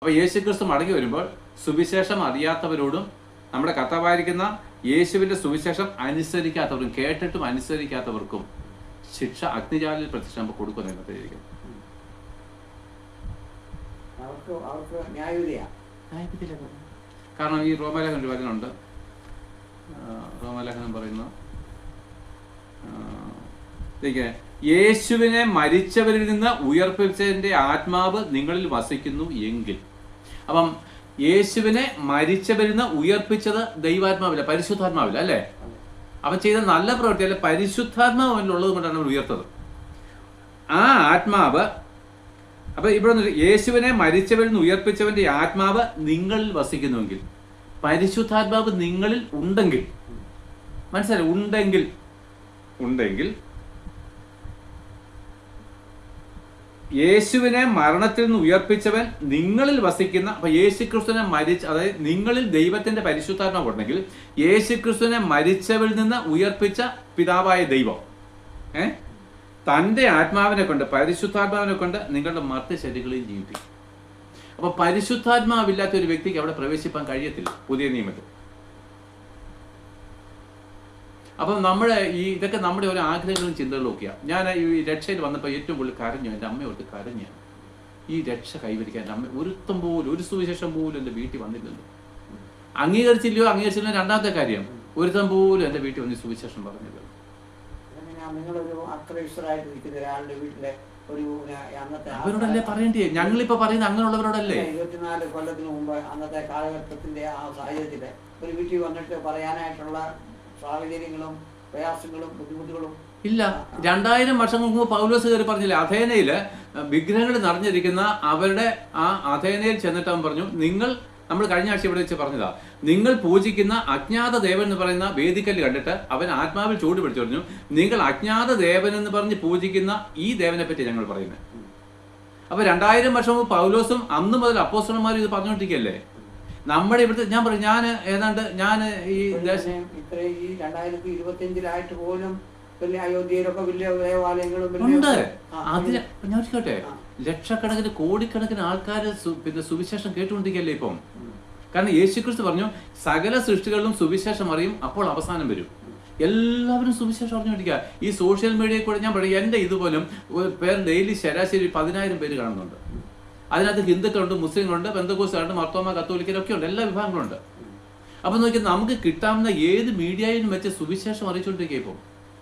അപ്പോൾ യേശുക്രിസ്തു മടങ്ങി വരുമ്പോൾ സുവിശേഷം അറിയാത്തവരോടും നമ്മുടെ കർത്താവായിരിക്കുന്ന യേശുവിൻ്റെ സുവിശേഷം അനുസരിക്കാത്തവർക്കും, കേട്ടിട്ടും അനുസരിക്കാത്തവർക്കും ശിക്ഷ അഗ്നിജാലിൽ പ്രത്യക്ഷമാകുമ്പോൾ കൊടുക്കുന്ന എന്നത്തേക്കും കാരണം ഈ റോമാലേഖനം ഒരു വചനമുണ്ട്. റോമാലേഖനം പറയുന്നു, യേശുവിനെ മരിച്ചവരിൽ നിന്ന് ഉയർപ്പിച്ചതിൻ്റെ ആത്മാവ് നിങ്ങളിൽ വസിക്കുന്നു എങ്കിൽ. അപ്പം യേശുവിനെ മരിച്ചവരിൽ നിന്ന് ഉയർപ്പിച്ചത് ദൈവാത്മാവില്ല, പരിശുദ്ധാത്മാവില്ല അല്ലേ? അവൻ ചെയ്ത നല്ല പ്രവൃത്തി അല്ലെ, പരിശുദ്ധാത്മാവ് അവനുള്ളത് കൊണ്ടാണ് അവൻ ഉയർത്തത്. ആ ആത്മാവ്, അപ്പൊ ഇവിടെ യേശുവിനെ മരിച്ചവരിൽ നിന്ന് ഉയർപ്പിച്ചവന്റെ ആത്മാവ് നിങ്ങളിൽ വസിക്കുന്നുവെങ്കിൽ, പരിശുദ്ധാത്മാവ് നിങ്ങളിൽ ഉണ്ടെങ്കിൽ, മനസ്സിലായി, ഉണ്ടെങ്കിൽ യേശുവിനെ മരണത്തിൽ നിന്ന് ഉയർപ്പിച്ചവൻ നിങ്ങളിൽ വസിക്കുന്ന, അപ്പൊ യേശുക്രിസ്തുവിനെ അതായത് നിങ്ങളിൽ ദൈവത്തിന്റെ പരിശുദ്ധാത്മാവ് ഉണ്ടെങ്കിൽ യേശുക്രിസ്തുവിനെ മരിച്ചവരിൽ നിന്ന് ഉയർപ്പിച്ച പിതാവായ ദൈവം തൻ്റെ ആത്മാവിനെ കൊണ്ട്, പരിശുദ്ധാത്മാവിനെ കൊണ്ട് നിങ്ങളുടെ മർത്ത ശരീരങ്ങളെയും ജീവിപ്പിക്കും. അപ്പൊ പരിശുദ്ധാത്മാവില്ലാത്ത ഒരു വ്യക്തിക്ക് അവിടെ പ്രവേശിപ്പാൻ കഴിയത്തില്ല പുതിയ നിയമത്തിൽ. അപ്പം നമ്മുടെ ഇതൊക്കെ നമ്മുടെ ഓരോ ആഗ്രഹങ്ങളും ചിന്തകളും ഒക്കെയാണ്. ഞാൻ ഈ രക്ഷയിൽ വന്നപ്പോൾ ഏറ്റവും കൂടുതൽ കരഞ്ഞു, എൻ്റെ അമ്മയോട്ട് കരഞ്ഞു. ഈ രക്ഷ കൈവരിക്കാൻ എൻ്റെ അമ്മ ഒരുത്തം പോലും, ഒരു സുവിശേഷം പോലും എൻ്റെ വീട്ടിൽ വന്നില്ലല്ലോ. അംഗീകരിച്ചില്ലയോ രണ്ടാമത്തെ കാര്യം, ഒരുത്തം പോലും എൻ്റെ വീട്ടിൽ വന്ന് സുവിശേഷം പറഞ്ഞില്ല. അവരോടല്ലേ പറയേണ്ടേ? ഞങ്ങളിപ്പോ പറയുന്നത് അങ്ങനെയുള്ളവരോടല്ലേ. 24 കൊല്ലത്തിന് മുമ്പ് അന്നത്തെ കാലഘട്ടത്തിന്റെ ആ സാഹചര്യത്തില് ഒരു വീട്ടിൽ വന്നിട്ട് പറയാനായിട്ടുള്ള സാഹചര്യങ്ങളും പ്രയാസങ്ങളും ബുദ്ധിമുട്ടുകളും ഇല്ല. 2000 വർഷങ്ങൾക്ക് മുമ്പ് പൗലോസ് കയറി പറഞ്ഞില്ലേ, അഥേനയില് വിഗ്രഹങ്ങൾ നിറഞ്ഞിരിക്കുന്ന അവരുടെ ആ അഥേനയിൽ ചെന്നിട്ട് അവൻ പറഞ്ഞു, നമ്മൾ കഴിഞ്ഞ ആഴ്ച ഇവിടെ വെച്ച് പറഞ്ഞതാ, നിങ്ങൾ പൂജിക്കുന്ന അജ്ഞാത ദേവൻ എന്ന് പറയുന്ന വേദിക്കല്ല് കണ്ടിട്ട് അവൻ ആത്മാവിൽ ചൂട് പിടിച്ചു പറഞ്ഞു, നിങ്ങൾ അജ്ഞാത ദേവൻ എന്ന് പറഞ്ഞ് പൂജിക്കുന്ന ഈ ദേവനെ പറ്റി ഞങ്ങൾ പറയുന്നത്. അപ്പൊ 2000 വർഷം മുമ്പ് പൗലോസും അന്ന് മുതൽ അപ്പോസ്തലന്മാരും ഇത് പറഞ്ഞുകൊണ്ടിരിക്കുകയല്ലേ. നമ്മുടെ ഇവിടുത്തെ ഞാൻ പറയും, ഞാൻ ഈ 2025 പോലും വലിയ അയോധ്യയിലൊക്കെ വലിയ ദേവാലയങ്ങളും ഉണ്ട്. അതിന് ഞാൻ ചോദിക്കട്ടെ, ലക്ഷക്കണക്കിന് കോടിക്കണക്കിന് ആൾക്കാർ പിന്നെ സുവിശേഷം കേട്ടുകൊണ്ടിരിക്കല്ലേ ഇപ്പം. കാരണം യേശുക്രിസ്തു പറഞ്ഞു, സകല സൃഷ്ടികളിലും സുവിശേഷം അറിയും, അപ്പോൾ അവസാനം വരും. എല്ലാവരും സുവിശേഷം അറിഞ്ഞുകൊണ്ടിരിക്കുക. ഈ സോഷ്യൽ മീഡിയയിൽ കൂടെ ഞാൻ പറയും, എൻ്റെ ഇതുപോലും പേര് ഡെയിലി ശരാശരി 10,000 പേര് കാണുന്നുണ്ട്. അതിനകത്ത് ഹിന്ദുക്കളുണ്ട്, മുസ്ലിങ്ങളുണ്ട്, പെന്തക്കോസ്തുകാരുണ്ട്, മർത്തോമ കത്തോലിക്കരൊക്കെ ഉണ്ട്, എല്ലാ വിഭാഗങ്ങളുണ്ട്. അപ്പൊ നോക്കി നമുക്ക് കിട്ടാവുന്ന ഏത് മീഡിയയിലും വെച്ച് സുവിശേഷം അറിയിച്ചുകൊണ്ടിരിക്കുക ഇപ്പം.